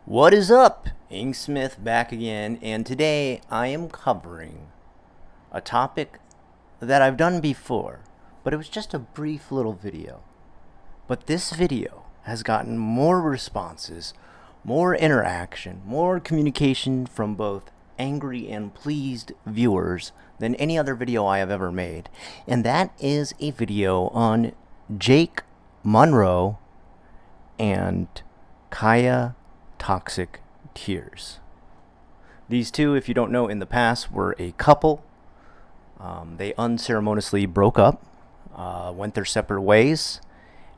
What is up? Inksmith back again, and today I am covering a topic that I've done before, but it was just a brief little video. But this video has gotten more responses, more interaction, more communication from both angry and pleased viewers than any other video I have ever made. And that is a video on Jake Munro and Kayla Toxic Tears. These two, if you don't know, in the past were a couple. They unceremoniously broke up, went their separate ways,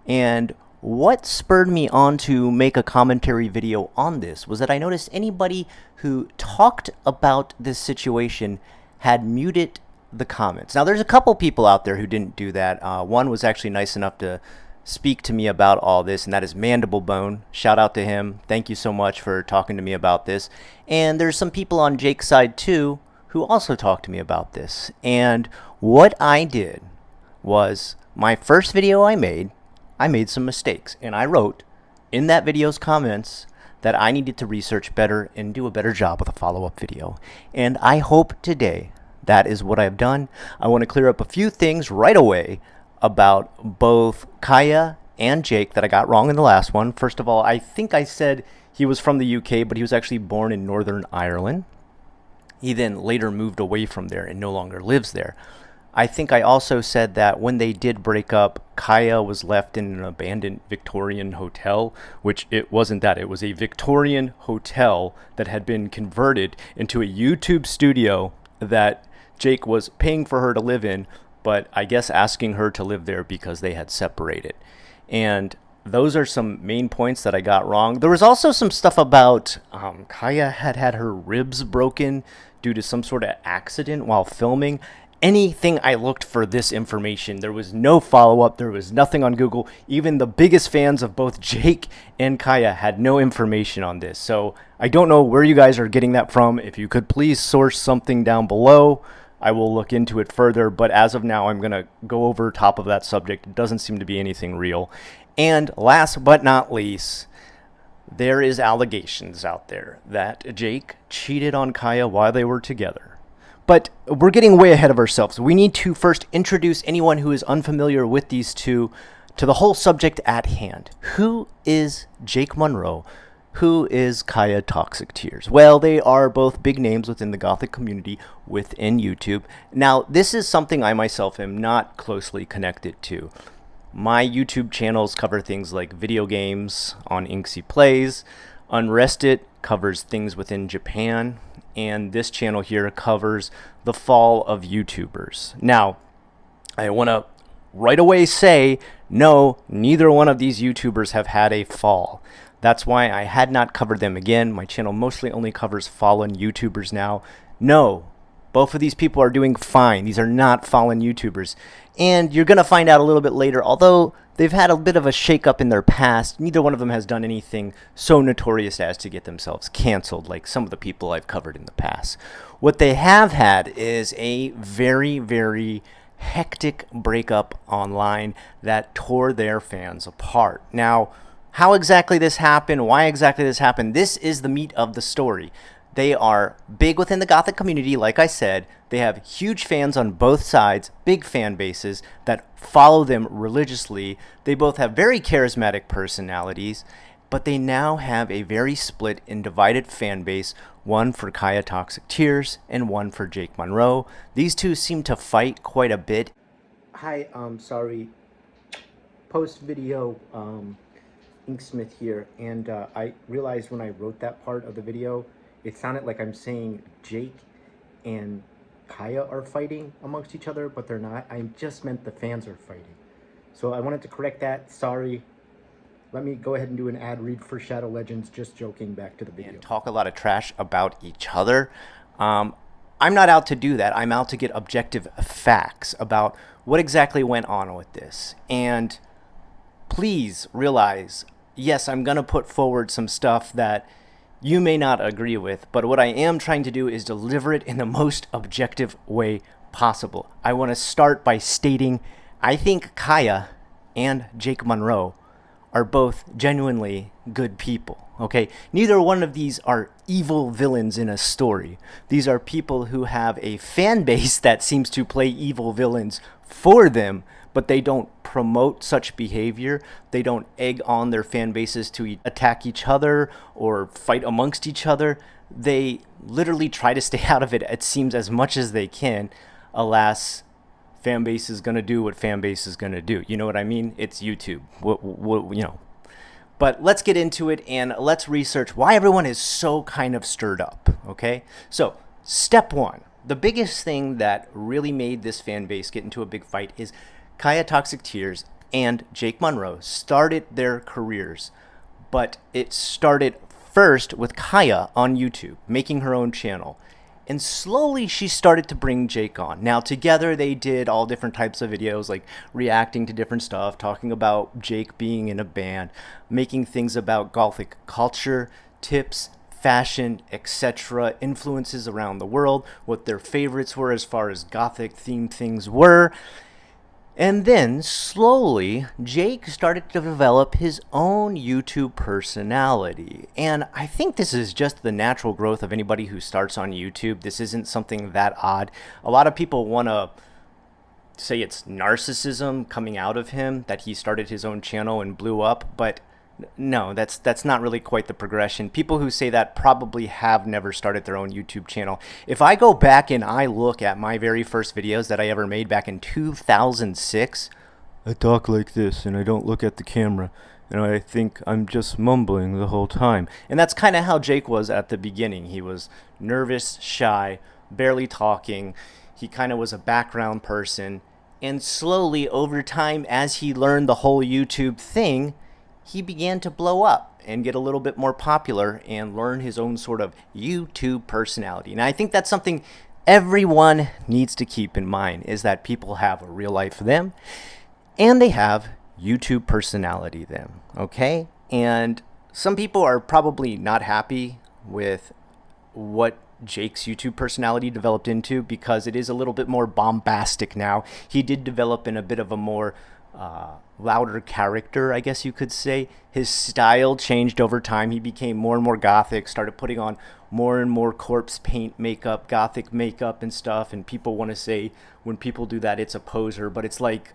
and what spurred me on to make a commentary video on this was that I noticed anybody who talked about this situation had muted the comments. Now, there's a couple people out there who didn't do that. One was actually nice enough to speak to me about all this, and that is Mandible Bone. Shout out to him. Thank you so much for talking to me about this. And there's some people on Jake's side too who also talked to me about this. And what I did was, my first video I made some mistakes, and I wrote in that video's comments that I needed to research better and do a better job with a follow-up video. And I hope today that is what I've done. I want to clear up a few things right away about both Kayla and Jake that I got wrong in the last one. First of all, I think I said he was from the UK, but he was actually born in Northern Ireland. He then later moved away from there and no longer lives there. I think I also said that when they did break up, Kayla was left in an abandoned Victorian hotel, which it wasn't that. It was a Victorian hotel that had been converted into a YouTube studio that Jake was paying for her to live in, but I guess asking her to live there because they had separated. And those are some main points that I got wrong. There was also some stuff about Kayla had her ribs broken due to some sort of accident while filming. Anything I looked for this information, there was no follow-up. There was nothing on Google. Even the biggest fans of both Jake and Kayla had no information on this. So I don't know where you guys are getting that from. If you could please source something down below, I will look into it further, but as of now, I'm going to go over top of that subject. It doesn't seem to be anything real. And last but not least, there is allegations out there that Jake cheated on Kayla while they were together. But we're getting way ahead of ourselves. We need to first introduce anyone who is unfamiliar with these two to the whole subject at hand. Who is Jake Munro? Who is Kayla Toxic Tears? Well, they are both big names within the Gothic community within YouTube. Now, this is something I myself am not closely connected to. My YouTube channels cover things like video games on Inksy Plays. Unrested covers things within Japan. And this channel here covers the fall of YouTubers. Now, I want to right away say, no, neither one of these YouTubers have had a fall. That's why I had not covered them again. My channel mostly only covers fallen YouTubers now. No, both of these people are doing fine. These are not fallen YouTubers. And you're going to find out a little bit later, although they've had a bit of a shakeup in their past, neither one of them has done anything so notorious as to get themselves canceled like some of the people I've covered in the past. What they have had is a very, very hectic breakup online that tore their fans apart. Now, how exactly this happened, why exactly this happened, this is the meat of the story. They are big within the Gothic community, like I said. They have huge fans on both sides, big fan bases that follow them religiously. They both have very charismatic personalities, but they now have a very split and divided fan base, one for Kayla Toxic Tears and one for Jake Munro. These two seem to fight quite a bit. Hi, sorry, post-video, Inksmith here, and I realized when I wrote that part of the video, it sounded like I'm saying Jake and Kayla are fighting amongst each other, but they're not. I just meant the fans are fighting. So I wanted to correct that. Sorry. Let me go ahead and do an ad read for Shadow Legends. Just joking, back to the video. And talk a lot of trash about each other. I'm not out to do that. I'm out to get objective facts about what exactly went on with this. And please realize, yes, I'm going to put forward some stuff that you may not agree with, but what I am trying to do is deliver it in the most objective way possible. I want to start by stating I think Kayla and Jake Munro are both genuinely good people. Okay, neither one of these are evil villains in a story. These are people who have a fan base that seems to play evil villains for them, but they don't promote such behavior. They don't egg on their fan bases to attack each other or fight amongst each other. They literally try to stay out of it, it seems, as much as they can. Alas, fan base is going to do what fan base is going to do. You know what I mean? It's YouTube. But let's get into it and let's research why everyone is so kind of stirred up, okay? So, step one. The biggest thing that really made this fan base get into a big fight is Kaya Toxic Tears and Jake Munro started their careers. But it started first with Kaya on YouTube, making her own channel. And slowly she started to bring Jake on. Now together they did all different types of videos, like reacting to different stuff, talking about Jake being in a band, making things about Gothic culture, tips, fashion, etc., influences around the world, what their favorites were as far as Gothic themed things were. And then, slowly, Jake started to develop his own YouTube personality. And I think this is just the natural growth of anybody who starts on YouTube. This isn't something that odd. A lot of people want to say it's narcissism coming out of him, that he started his own channel and blew up, but no, that's not really quite the progression. People who say that probably have never started their own YouTube channel. If I go back and I look at my very first videos that I ever made back in 2006, I talk like this and I don't look at the camera and I think I'm just mumbling the whole time. And that's kind of how Jake was at the beginning. He was nervous, shy, barely talking. He kind of was a background person. And slowly over time, as he learned the whole YouTube thing, he began to blow up and get a little bit more popular and learn his own sort of YouTube personality. And I think that's something everyone needs to keep in mind, is that people have a real life them and they have YouTube personality them, okay? And some people are probably not happy with what Jake's YouTube personality developed into, because it is a little bit more bombastic now. He did develop in a bit of a more louder character, I guess you could say. His style changed over time. He became more and more Gothic, started putting on more and more corpse paint makeup, Gothic makeup and stuff, and people want to say when people do that it's a poser, but it's like,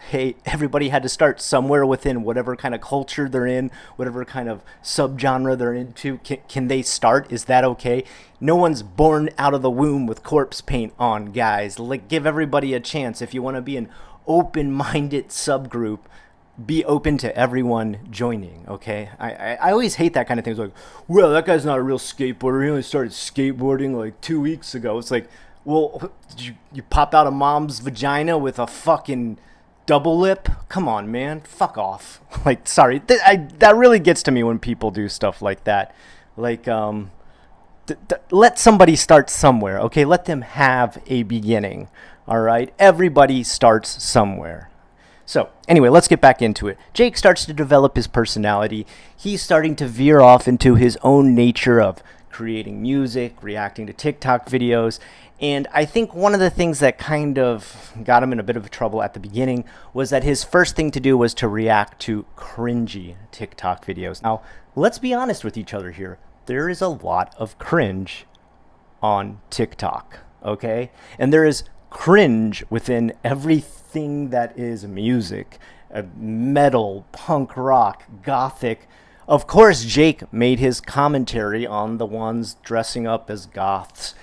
hey, everybody had to start somewhere within whatever kind of culture they're in, whatever kind of subgenre they're into. Can they start? Is that okay? No one's born out of the womb with corpse paint on, guys. Like, give everybody a chance. If you want to be an open-minded subgroup, be open to everyone joining, okay? I always hate that kind of thing. It's like, well, that guy's not a real skateboarder. He only started skateboarding like 2 weeks ago. It's like, well, did you pop out of mom's vagina with a fucking double lip? Come on, man. Fuck off. Like, sorry. That really gets to me when people do stuff like that. Like, let somebody start somewhere, okay? Let them have a beginning, all right? Everybody starts somewhere. So, anyway, let's get back into it. Jake starts to develop his personality. He's starting to veer off into his own nature of creating music, reacting to TikTok videos. And I think one of the things that kind of got him in a bit of trouble at the beginning was that his first thing to do was to react to cringy TikTok videos. Now, let's be honest with each other here. There is a lot of cringe on TikTok, okay? And there is cringe within everything that is music, metal, punk rock, Gothic. Of course, Jake made his commentary on the ones dressing up as goths,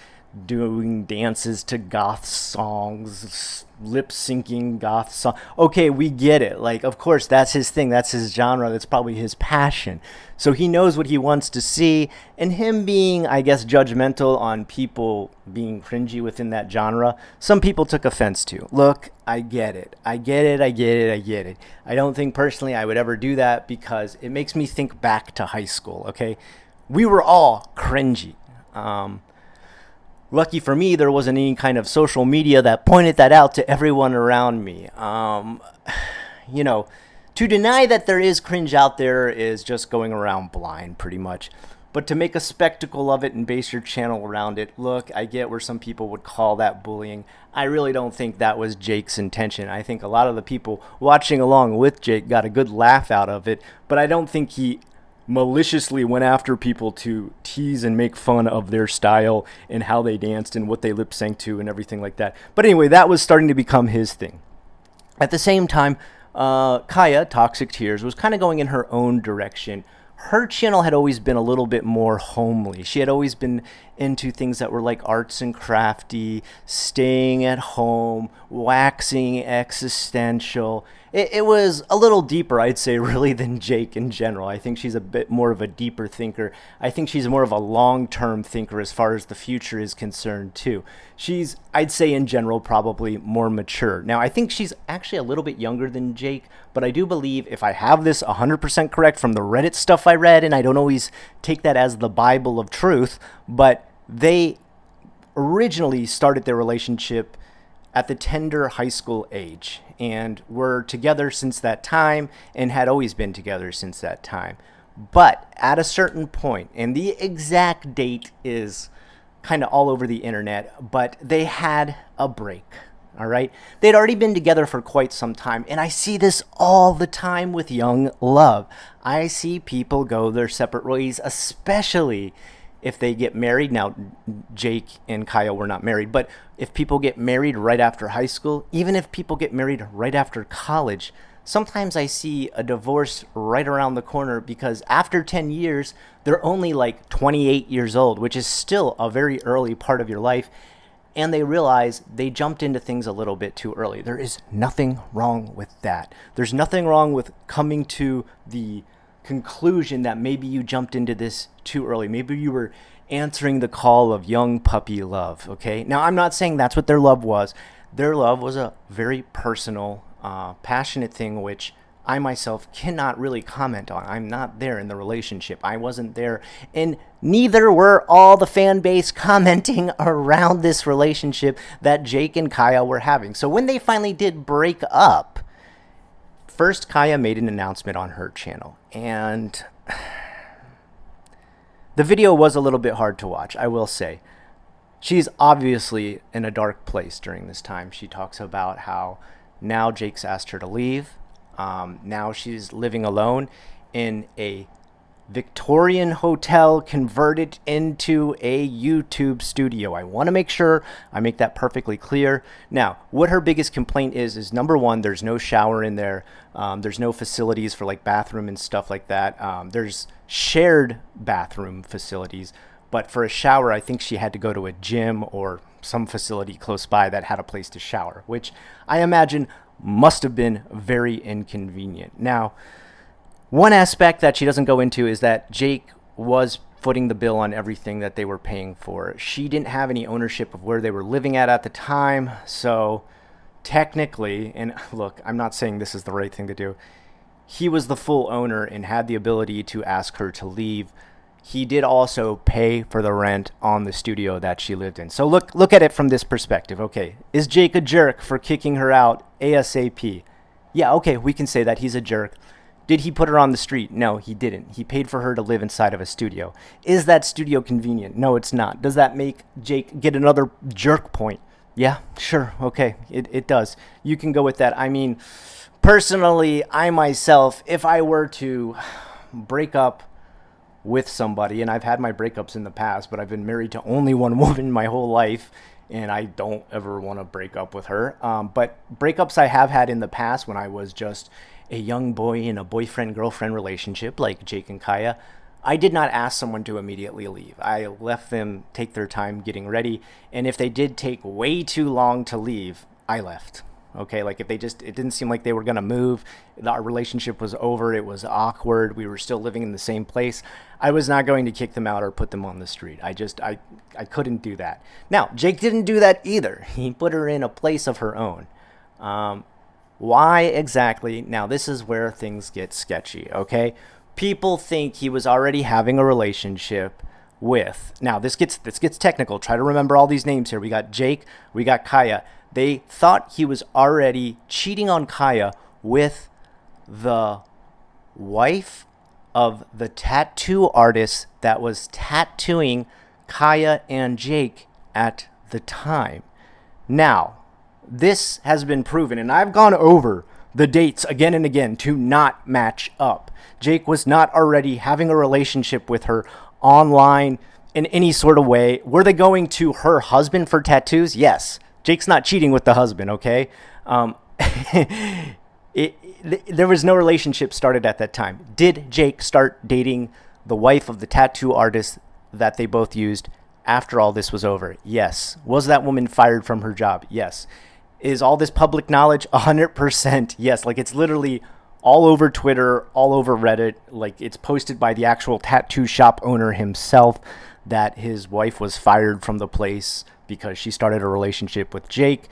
doing dances to goth songs, lip syncing goth song. Okay, we get it. Like, of course, that's his thing. That's his genre. That's probably his passion. So he knows what he wants to see. And him being, I guess, judgmental on people being cringy within that genre, some people took offense to. Look, I get it. I get it. I don't think personally I would ever do that, because it makes me think back to high school, okay? We were all cringy. Lucky for me, there wasn't any kind of social media that pointed that out to everyone around me. You know, to deny that there is cringe out there is just going around blind, pretty much. But to make a spectacle of it and base your channel around it, look, I get where some people would call that bullying. I really don't think that was Jake's intention. I think a lot of the people watching along with Jake got a good laugh out of it, but I don't think he maliciously went after people to tease and make fun of their style and how they danced and what they lip synced to and everything like that. But anyway, that was starting to become his thing. At the same time, Kaya, Toxic Tears, was kind of going in her own direction. Her channel had always been a little bit more homely. She had always been into things that were like arts and crafty, staying at home, waxing existential. It was a little deeper, I'd say, really, than Jake in general. I think she's a bit more of a deeper thinker. I think she's more of a long-term thinker as far as the future is concerned, too. She's, I'd say, in general, probably more mature. Now, I think she's actually a little bit younger than Jake, but I do believe, if I have this 100% correct from the Reddit stuff I read, and I don't always take that as the Bible of truth, but they originally started their relationship at the tender high school age and were together since that time and had always been together since that time. But at a certain point, and the exact date is kind of all over the internet, but they had a break. All right. They'd already been together for quite some time. And I see this all the time with young love. I see people go their separate ways, especially if they get married. Now, Jake and Kyle were not married, but if people get married right after high school, even if people get married right after college, sometimes I see a divorce right around the corner because after 10 years, they're only like 28 years old, which is still a very early part of your life. And they realize they jumped into things a little bit too early. There is nothing wrong with that. There's nothing wrong with coming to the conclusion that maybe you jumped into this too early. Maybe you were answering the call of young puppy love, okay? Now, I'm not saying that's what their love was. Their love was a very personal, passionate thing, which I myself cannot really comment on. I'm not there in the relationship. I wasn't there, and neither were all the fan base commenting around this relationship that Jake and Kaya were having. So when they finally did break up, first Kaya made an announcement on her channel, and the video was a little bit hard to watch, I will say. She's obviously in a dark place during this time. She talks about how now Jake's asked her to leave. Now she's living alone in a Victorian hotel converted into a YouTube studio. I want to make sure I make that perfectly clear. Now, what her biggest complaint is number one, there's no shower in there. There's no facilities for like bathroom and stuff like that. There's shared bathroom facilities, but for a shower, I think she had to go to a gym or some facility close by that had a place to shower, which I imagine must have been very inconvenient. Now, one aspect that she doesn't go into is that Jake was footing the bill on everything that they were paying for. She didn't have any ownership of where they were living at the time. So technically, and look, I'm not saying this is the right thing to do, he was the full owner and had the ability to ask her to leave. He did also pay for the rent on the studio that she lived in. So look at it from this perspective. Okay, is Jake a jerk for kicking her out ASAP? Yeah, okay, we can say that he's a jerk. Did he put her on the street? No, he didn't. He paid for her to live inside of a studio. Is that studio convenient? No, it's not. Does that make Jake get another jerk point? Yeah, sure, okay, it does. You can go with that. I mean, personally, I myself, if I were to break up with somebody, and I've had my breakups in the past, but I've been married to only one woman my whole life, and I don't ever want to break up with her. But breakups I have had in the past when I was just a young boy in a boyfriend-girlfriend relationship like Jake and Kaya, I did not ask someone to immediately leave. I let them take their time getting ready, and if they did take way too long to leave, I left. Okay, like if it didn't seem like they were going to move, our relationship was over, it was awkward, we were still living in the same place, I was not going to kick them out or put them on the street. I couldn't do that. Now, Jake didn't do that either. He put her in a place of her own. Why exactly? Now, this is where things get sketchy, okay? People think he was already having a relationship with, now this gets technical. Try to remember all these names here. We got Jake, we got Kaya. They thought he was already cheating on Kaya with the wife of the tattoo artist that was tattooing Kaya and Jake at the time. Now, this has been proven, and I've gone over the dates again and again to not match up. Jake was not already having a relationship with her online in any sort of way. Were they going to her husband for tattoos? Yes. Jake's not cheating with the husband, okay? There was no relationship started at that time. Did Jake start dating the wife of the tattoo artist that they both used after all this was over? Yes. Was that woman fired from her job? Yes. Is all this public knowledge? 100% yes. Like, it's literally all over Twitter, all over Reddit. Like, it's posted by the actual tattoo shop owner himself that his wife was fired from the place because she started a relationship with Jake.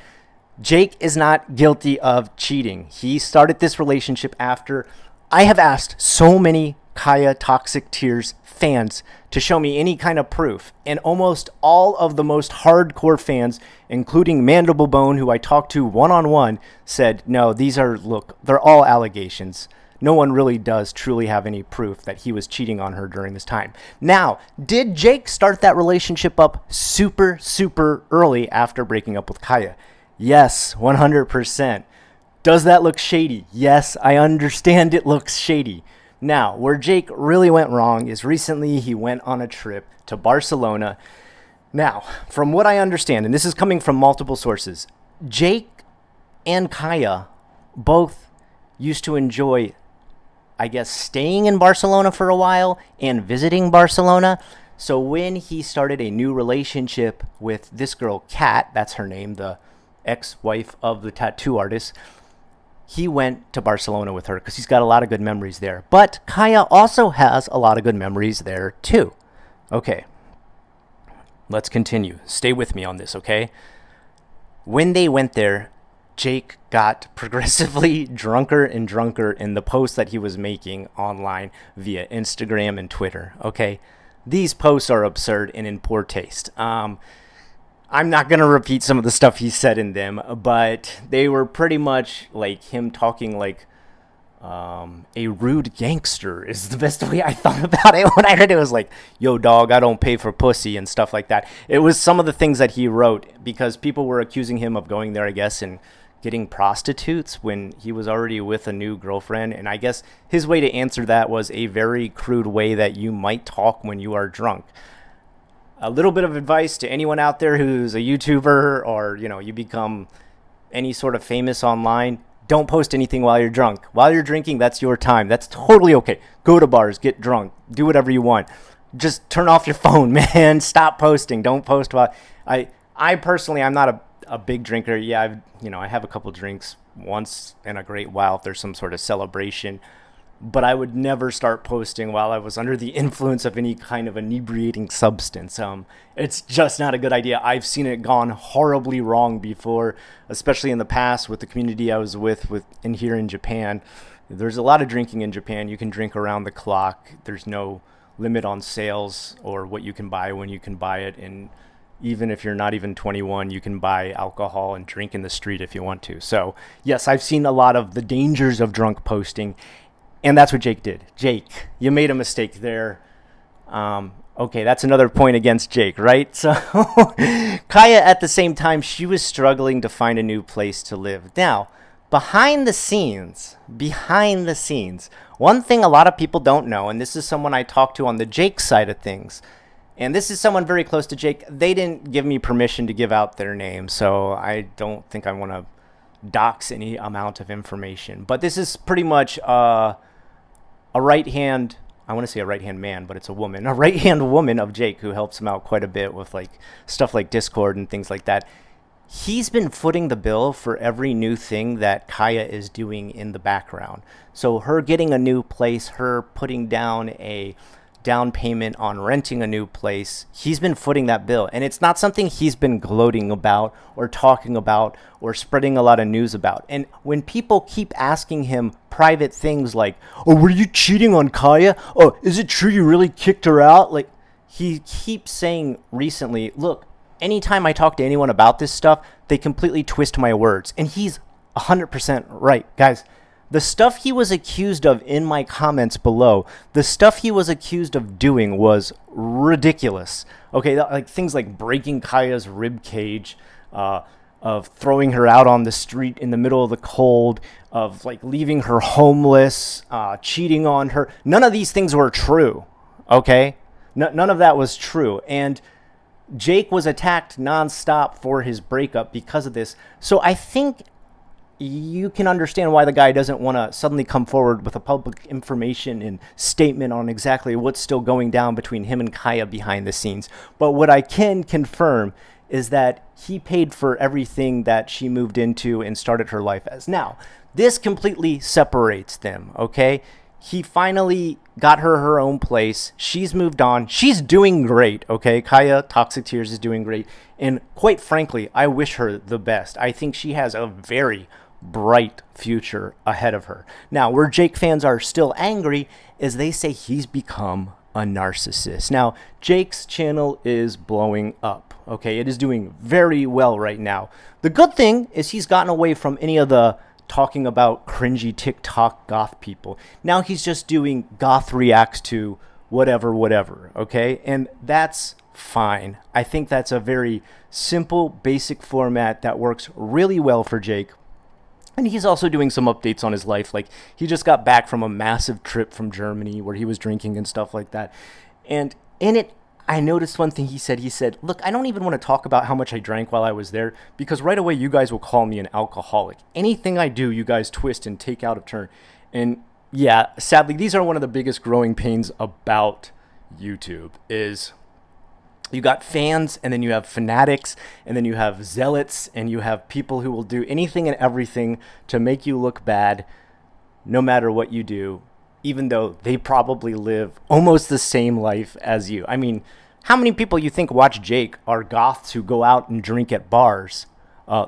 Jake is not guilty of cheating. He started this relationship after. I have asked so many Kaya Toxic Tears fans to show me any kind of proof, and almost all of the most hardcore fans, including Mandible Bone, who I talked to one-on-one, said, no, they're all allegations. No one really does truly have any proof that he was cheating on her during this time. Now, did Jake start that relationship up super, super early after breaking up with Kaya? Yes, 100%. Does that look shady? Yes, I understand it looks shady. Now, where Jake really went wrong is recently he went on a trip to Barcelona. Now, from what I understand, and this is coming from multiple sources, Jake and Kaya both used to enjoy, I guess, staying in Barcelona for a while and visiting Barcelona. So when he started a new relationship with this girl, Kat, that's her name, the ex-wife of the tattoo artist, he went to Barcelona with her because he's got a lot of good memories there. But Kaya also has a lot of good memories there too. Okay, let's continue. Stay with me on this, okay? When they went there, Jake got progressively drunker and drunker in the posts that he was making online via Instagram and Twitter, okay? These posts are absurd and in poor taste. I'm not going to repeat some of the stuff he said in them, but they were pretty much like him talking like a rude gangster is the best way I thought about it. When I heard it, it was like, yo, dog, I don't pay for pussy and stuff like that. It was some of the things that he wrote because people were accusing him of going there, I guess, and getting prostitutes when he was already with a new girlfriend. And I guess his way to answer that was a very crude way that you might talk when you are drunk. A little bit of advice to anyone out there who's a YouTuber or, you become any sort of famous online. Don't post anything while you're drunk. While you're drinking, that's your time. That's totally okay. Go to bars, get drunk, do whatever you want. Just turn off your phone, man. Stop posting. Don't post while I personally, I'm not a big drinker. Yeah, I have a couple drinks once in a great while if there's some sort of celebration. But I would never start posting while I was under the influence of any kind of inebriating substance. It's just not a good idea. I've seen it gone horribly wrong before, especially in the past with the community I was with in here in Japan. There's a lot of drinking in Japan. You can drink around the clock. There's no limit on sales or what you can buy when you can buy it. And even if you're not even 21, you can buy alcohol and drink in the street if you want to. So, yes, I've seen a lot of the dangers of drunk posting. And that's what Jake did. Jake, you made a mistake there. Okay, that's another point against Jake, right? So Kaya, at the same time, she was struggling to find a new place to live. Now, behind the scenes, one thing a lot of people don't know, and this is someone I talked to on the Jake side of things, and this is someone very close to Jake. They didn't give me permission to give out their name, so I don't think I want to dox any amount of information. But this is pretty much a right-hand, I want to say a right-hand man, but it's a woman, a right-hand woman of Jake who helps him out quite a bit with like stuff like Discord and things like that. He's been footing the bill for every new thing that Kaya is doing in the background. So her getting a new place, her putting down a down payment on renting a new place, he's been footing that bill. And it's not something he's been gloating about or talking about or spreading a lot of news about. And when people keep asking him private things like, oh, were you cheating on Kaya? Oh, is it true you really kicked her out? Like, he keeps saying recently, look, anytime I talk to anyone about this stuff, they completely twist my words. And he's 100% right. Guys, The stuff he was accused of in my comments below, the stuff he was accused of doing was ridiculous. Okay, like things like breaking Kaya's rib cage, of throwing her out on the street in the middle of the cold, of like leaving her homeless, cheating on her. None of these things were true. Okay, none of that was true. And Jake was attacked nonstop for his breakup because of this. So I think you can understand why the guy doesn't want to suddenly come forward with a public information and statement on exactly what's still going down between him and Kaya behind the scenes. But what I can confirm is that he paid for everything that she moved into and started her life as. Now, this completely separates them, okay? He finally got her own place. She's moved on. She's doing great, okay? Kaya Toxic Tears is doing great. And quite frankly, I wish her the best. I think she has a very bright future ahead of her. Now, where Jake fans are still angry is they say he's become a narcissist. Now, Jake's channel is blowing up, okay? It is doing very well right now. The good thing is he's gotten away from any of the talking about cringy TikTok goth people. Now he's just doing goth reacts to whatever, okay? And that's fine. I think that's a very simple, basic format that works really well for Jake. And he's also doing some updates on his life. Like, he just got back from a massive trip from Germany where he was drinking and stuff like that. And in it, I noticed one thing he said, look, I don't even want to talk about how much I drank while I was there, because right away you guys will call me an alcoholic. Anything I do, you guys twist and take out of turn. And yeah, sadly, these are one of the biggest growing pains about YouTube is you got fans, and then you have fanatics, and then you have zealots, and you have people who will do anything and everything to make you look bad no matter what you do, even though they probably live almost the same life as you. I mean, how many people you think watch Jake are goths who go out and drink at bars?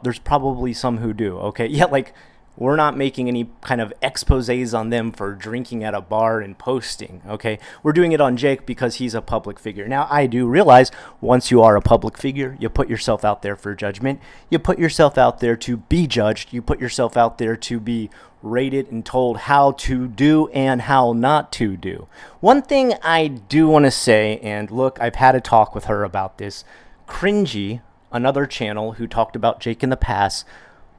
There's probably some who do, okay? Yeah, like, we're not making any kind of exposés on them for drinking at a bar and posting, okay? We're doing it on Jake because he's a public figure. Now, I do realize once you are a public figure, you put yourself out there for judgment. You put yourself out there to be judged. You put yourself out there to be rated and told how to do and how not to do. One thing I do want to say, and look, I've had a talk with her about this. Cringy, another channel who talked about Jake in the past,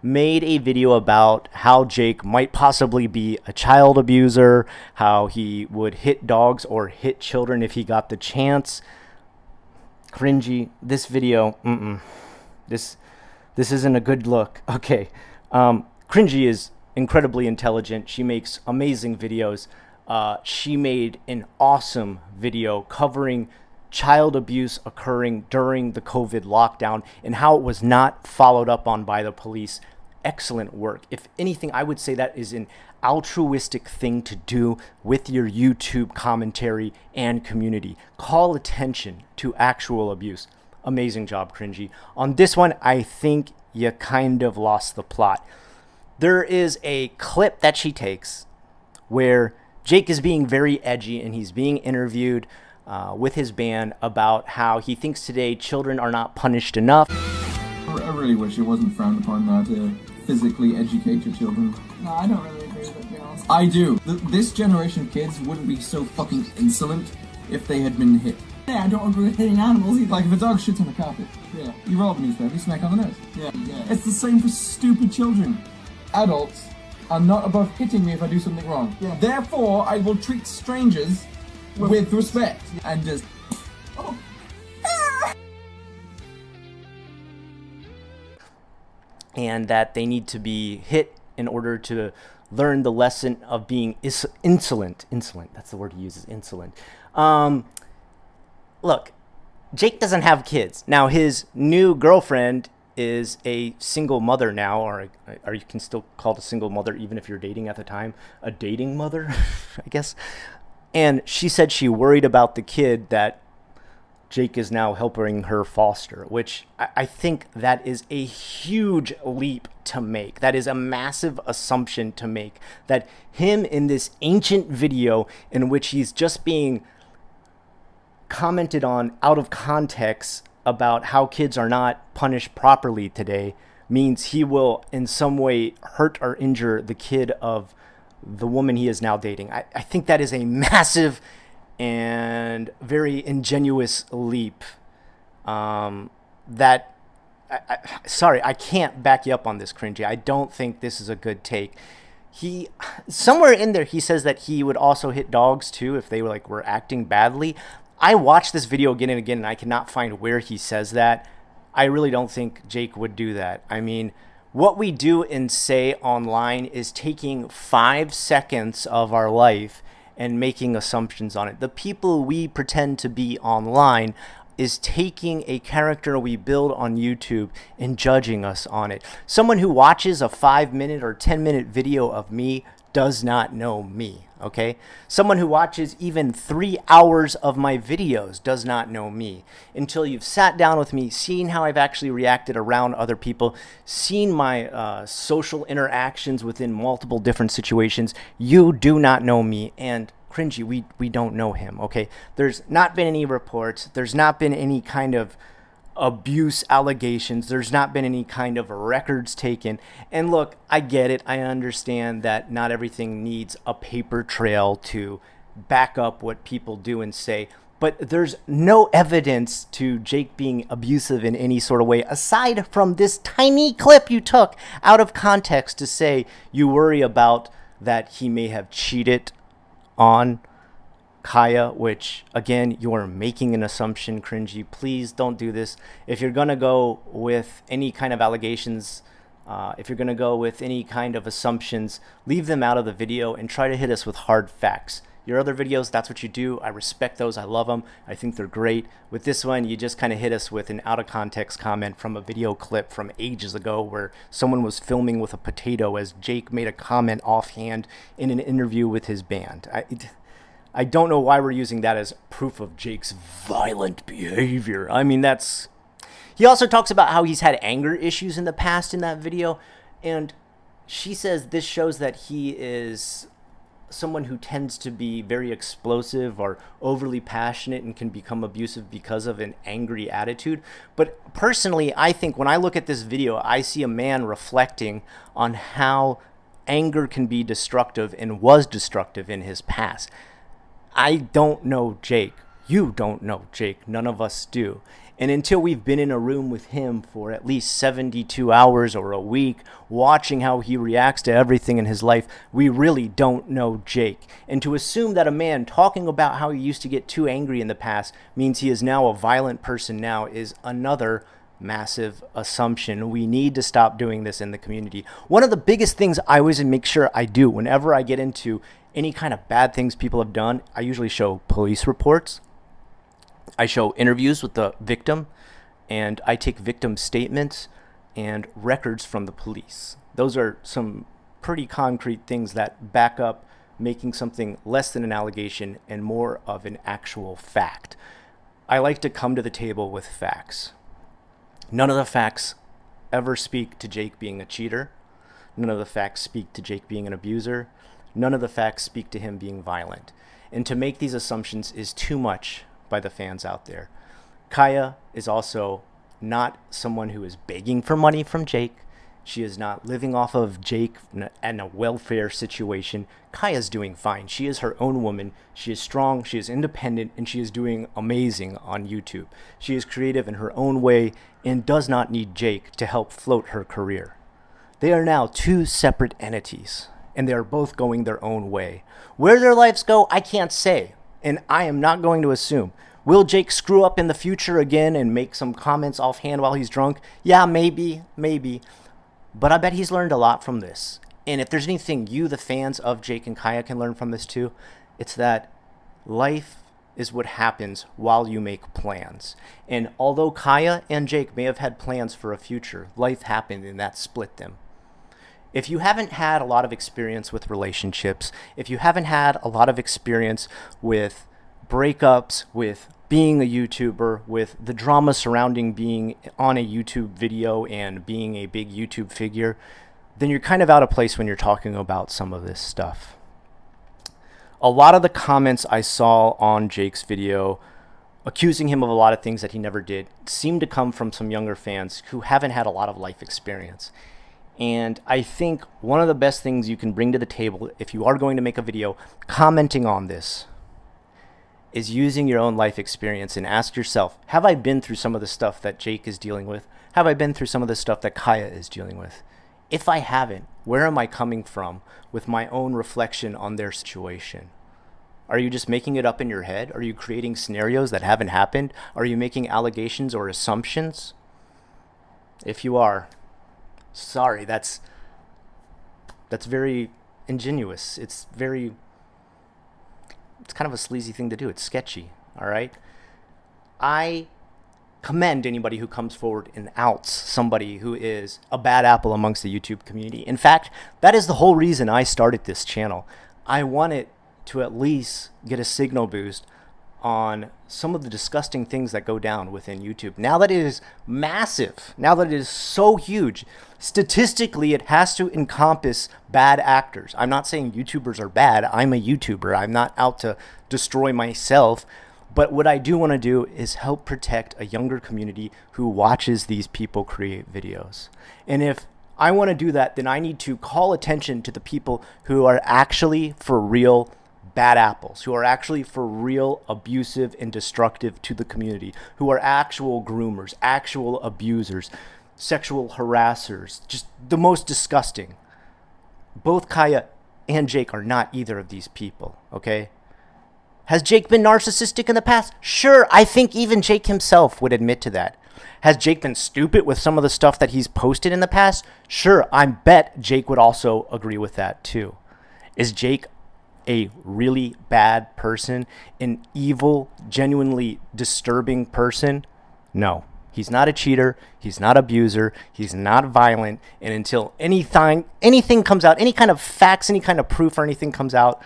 made a video about how Jake might possibly be a child abuser, how he would hit dogs or hit children if he got the chance. Cringy, this video, this isn't a good look. Okay, Cringy is incredibly intelligent. She makes amazing videos. She made an awesome video covering child abuse occurring during the COVID lockdown and how it was not followed up on by the police. Excellent work. If anything, I would say that is an altruistic thing to do with your YouTube commentary and community. Call attention to actual abuse. Amazing job, Cringy. On this one, I think you kind of lost the plot. There is a clip that she takes where Jake is being very edgy and he's being interviewed with his band about how he thinks today children are not punished enough. I really wish it wasn't frowned upon now to physically educate your children. No, I don't really agree with it, to be honest. I do. This generation of kids wouldn't be so fucking insolent if they had been hit. Yeah, I don't agree with hitting animals either. Like if a dog shits on the carpet, Yeah. you roll the newspaper, you smack on the nose. Yeah. It's the same for stupid children. Adults are not above hitting me if I do something wrong. Yeah. Therefore, I will treat strangers with respect and just... Oh. And that they need to be hit in order to learn the lesson of being insolent. Insolent, that's the word he uses, insolent. Look, Jake doesn't have kids. Now, his new girlfriend is a single mother now, or you can still call it a single mother even if you're dating at the time. A dating mother, I guess. And she said she worried about the kid that Jake is now helping her foster, which I think that is a huge leap to make. That is a massive assumption to make. That him in this ancient video in which he's just being commented on out of context about how kids are not punished properly today means he will in some way hurt or injure the kid of the woman he is now dating. I think that is a massive and very ingenuous leap. Sorry, I can't back you up on this, Cringy. I don't think this is a good take. Somewhere in there, he says that he would also hit dogs too if they were acting badly. I watched this video again and again, and I cannot find where he says that. I really don't think Jake would do that. I mean, what we do and say online is taking 5 seconds of our life and making assumptions on it. The people we pretend to be online is taking a character we build on YouTube and judging us on it. Someone who watches a 5-minute or 10-minute video of me does not know me, okay? Someone who watches even 3 hours of my videos does not know me. Until you've sat down with me, seen how I've actually reacted around other people, seen my social interactions within multiple different situations, you do not know me. And Cringy, we don't know him, okay? There's not been any reports. There's not been any kind of abuse allegations. There's not been any kind of records taken. And look, I get it. I understand that not everything needs a paper trail to back up what people do and say. But there's no evidence to Jake being abusive in any sort of way, aside from this tiny clip you took out of context to say you worry about that he may have cheated on Kaya, which again, you're making an assumption, Cringy. Please don't do this. If you're gonna go with any kind of allegations, if you're gonna go with any kind of assumptions, leave them out of the video and try to hit us with hard facts. Your other videos, that's what you do. I respect those. I love them. I think they're great. With this one, you just kind of hit us with an out of context comment from a video clip from ages ago where someone was filming with a potato as Jake made a comment offhand in an interview with his band. I don't know why we're using that as proof of Jake's violent behavior. I mean, he also talks about how he's had anger issues in the past in that video. And she says this shows that he is someone who tends to be very explosive or overly passionate and can become abusive because of an angry attitude. But personally, I think when I look at this video, I see a man reflecting on how anger can be destructive and was destructive in his past. I don't know Jake. You don't know Jake. None of us do. And until we've been in a room with him for at least 72 hours or a week, watching how he reacts to everything in his life, we really don't know Jake. And to assume that a man talking about how he used to get too angry in the past means he is now a violent person now is another massive assumption. We need to stop doing this in the community. One of the biggest things I always make sure I do whenever I get into any kind of bad things people have done, I usually show police reports. I show interviews with the victim, and I take victim statements and records from the police. Those are some pretty concrete things that back up making something less than an allegation and more of an actual fact. I like to come to the table with facts. None of the facts ever speak to Jake being a cheater. None of the facts speak to Jake being an abuser. None of the facts speak to him being violent. And to make these assumptions is too much by the fans out there. Kaya is also not someone who is begging for money from Jake. She is not living off of Jake in a welfare situation. Kaya's doing fine. She is her own woman. She is strong. She is independent, and she is doing amazing on YouTube. She is creative in her own way and does not need Jake to help float her career. They are now two separate entities, and they are both going their own way. Where their lives go, I can't say, and I am not going to assume. Will Jake screw up in the future again and make some comments offhand while he's drunk? Yeah, maybe. But I bet he's learned a lot from this. And if there's anything you, the fans of Jake and Kaya, can learn from this too, it's that life is what happens while you make plans. And although Kaya and Jake may have had plans for a future, life happened and that split them. If you haven't had a lot of experience with relationships, if you haven't had a lot of experience with breakups, with being a YouTuber, with the drama surrounding being on a YouTube video and being a big YouTube figure, then you're kind of out of place when you're talking about some of this stuff. A lot of the comments I saw on Jake's video accusing him of a lot of things that he never did seemed to come from some younger fans who haven't had a lot of life experience. And I think one of the best things you can bring to the table if you are going to make a video commenting on this is using your own life experience and ask yourself, have I been through some of the stuff that Jake is dealing with? Have I been through some of the stuff that Kaya is dealing with? If I haven't, where am I coming from with my own reflection on their situation? Are you just making it up in your head? Are you creating scenarios that haven't happened? Are you making allegations or assumptions? If you are, sorry, that's very ingenuous. It's kind of a sleazy thing to do. It's sketchy, all right? I commend anybody who comes forward and outs somebody who is a bad apple amongst the YouTube community. In fact, that is the whole reason I started this channel. I wanted to at least get a signal boost on some of the disgusting things that go down within YouTube. Now that it is massive, now that it is so huge, statistically it has to encompass bad actors. I'm not saying YouTubers are bad. I'm a YouTuber. I'm not out to destroy myself. But what I do want to do is help protect a younger community who watches these people create videos. And if I want to do that, then I need to call attention to the people who are actually for real bad apples, who are actually for real abusive and destructive to the community, who are actual groomers, actual abusers, sexual harassers, just the most disgusting. Both Kaya and Jake are not either of these people, okay? Has Jake been narcissistic in the past? Sure, I think even Jake himself would admit to that. Has Jake been stupid with some of the stuff that he's posted in the past? Sure, I bet Jake would also agree with that too. Is Jake a really bad person, an evil, genuinely disturbing person? No, he's not a cheater. He's not an abuser. He's not violent. And until anything comes out, any kind of facts, any kind of proof or anything comes out,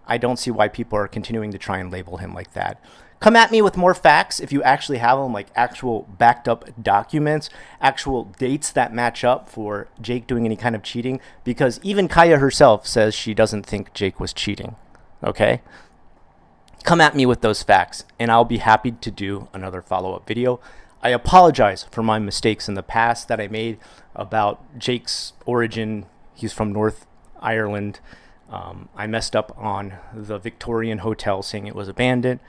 I don't see why people are continuing to try and label him like that. Come at me with more facts if you actually have them, like actual backed up documents, actual dates that match up for Jake doing any kind of cheating, because even Kaya herself says she doesn't think Jake was cheating, okay? Come at me with those facts, and I'll be happy to do another follow-up video. I apologize for my mistakes in the past that I made about Jake's origin. He's from North Ireland. I messed up on the Victorian Hotel saying it was abandoned.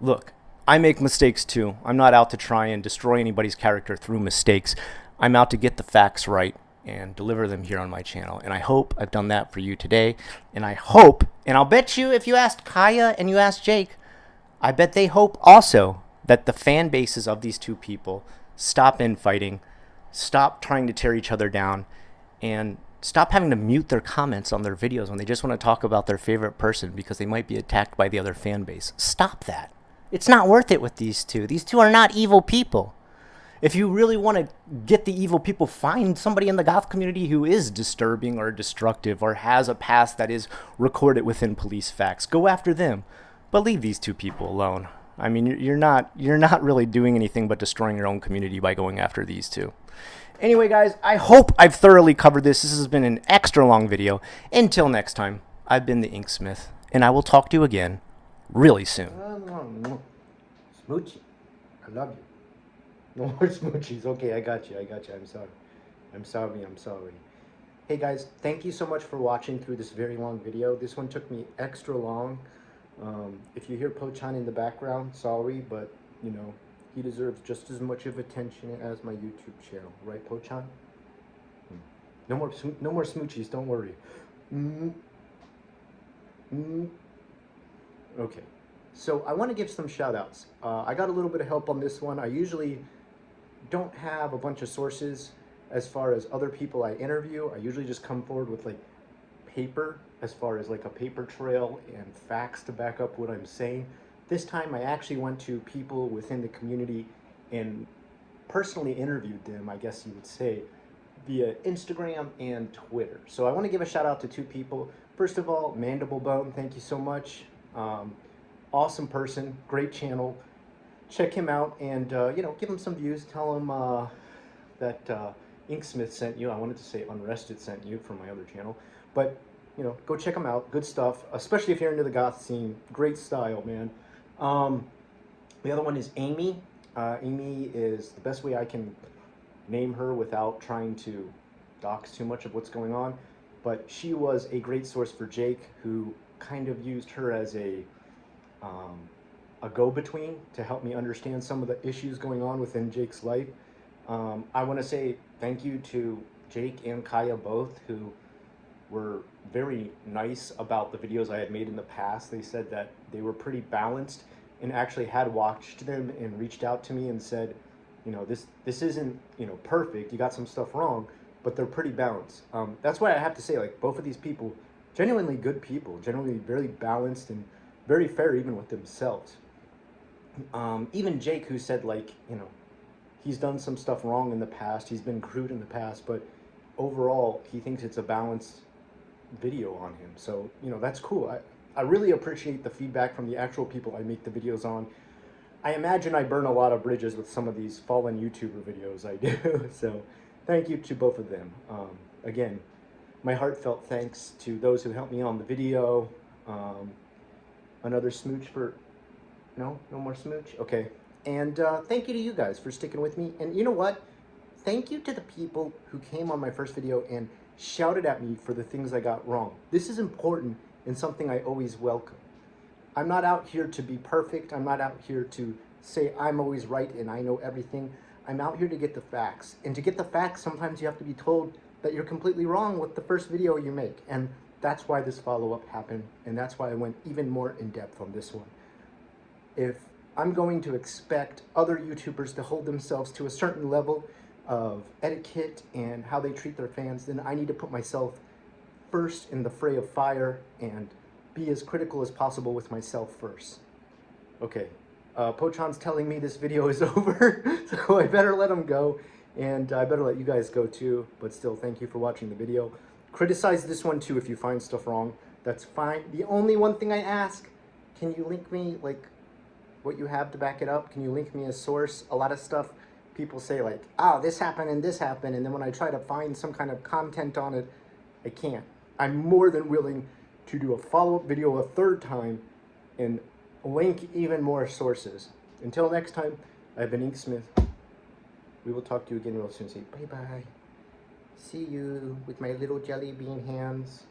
Look, I make mistakes too. I'm not out to try and destroy anybody's character through mistakes. I'm out to get the facts right and deliver them here on my channel. And I hope I've done that for you today. And I hope, and I'll bet you if you asked Kaya and you asked Jake, I bet they hope also that the fan bases of these two people stop infighting, stop trying to tear each other down, and stop having to mute their comments on their videos when they just want to talk about their favorite person because they might be attacked by the other fan base. Stop that. It's not worth it with these two. These two are not evil people. If you really want to get the evil people, find somebody in the goth community who is disturbing or destructive or has a past that is recorded within police facts. Go after them, but leave these two people alone. I mean, you're not really doing anything but destroying your own community by going after these two. Anyway, guys, I hope I've thoroughly covered this. This has been an extra long video. Until next time, I've been the Inksmith, and I will talk to you again really soon. Smoochie, I love you. No more smoochies. Okay, I got you. I'm sorry. Hey guys, thank you so much for watching through this very long video. This one took me extra long. If you hear Pochan in the background, sorry, but you know, he deserves just as much of attention as my YouTube channel, right, Pochan? No more smoochies. Don't worry. Okay, so I want to give some shout outs. I got a little bit of help on this one. I usually don't have a bunch of sources as far as other people I interview. I usually just come forward with like paper, as far as like a paper trail and facts to back up what I'm saying. This time I actually went to people within the community and personally interviewed them, I guess you would say, via Instagram and Twitter. So I want to give a shout out to two people. First of all, Mandible Bone, thank you so much. Awesome person, great channel. Check him out and you know, give him some views. Tell him that Inksmith sent you. I wanted to say Unrested sent you from my other channel, but you know, go check him out. Good stuff, especially if you're into the goth scene. Great style, man. The other one is Amy. Amy is the best way I can name her without trying to dox too much of what's going on, but she was a great source for Jake, who kind of used her as a go-between to help me understand some of the issues going on within Jake's life. I want to say thank you to Jake and Kaya both, who were very nice about the videos I had made in the past. They said that they were pretty balanced and actually had watched them and reached out to me and said, you know, this isn't, you know, perfect. You got some stuff wrong, but they're pretty balanced. That's why I have to say, like, both of these people, genuinely good people, generally very balanced and very fair even with themselves. Even Jake, who said, like, you know, he's done some stuff wrong in the past, he's been crude in the past, but overall he thinks it's a balanced video on him. So, you know, that's cool. I really appreciate the feedback from the actual people I make the videos on. I imagine I burn a lot of bridges with some of these fallen YouTuber videos I do. So thank you to both of them. Again, my heartfelt thanks to those who helped me on the video. Another smooch for... No more smooch? Okay. And thank you to you guys for sticking with me. And you know what? Thank you to the people who came on my first video and shouted at me for the things I got wrong. This is important and something I always welcome. I'm not out here to be perfect. I'm not out here to say I'm always right and I know everything. I'm out here to get the facts. And to get the facts, sometimes you have to be told that you're completely wrong with the first video you make. And that's why this follow-up happened. And that's why I went even more in depth on this one. If I'm going to expect other YouTubers to hold themselves to a certain level of etiquette and how they treat their fans, then I need to put myself first in the fray of fire and be as critical as possible with myself first. Okay, Pochon's telling me this video is over, so I better let him go, and I better let you guys go too, but still, thank you for watching the video. Criticize this one too if you find stuff wrong. That's fine. The only one thing I ask, can you link me, like, what you have to back it up? Can you link me a source? A lot of stuff people say, like, oh, this happened, and then when I try to find some kind of content on it, I can't. I'm more than willing to do a follow-up video a third time and link even more sources. Until next time, I've been Inksmith. We will talk to you again real soon. Say bye-bye. See you with my little jelly bean hands.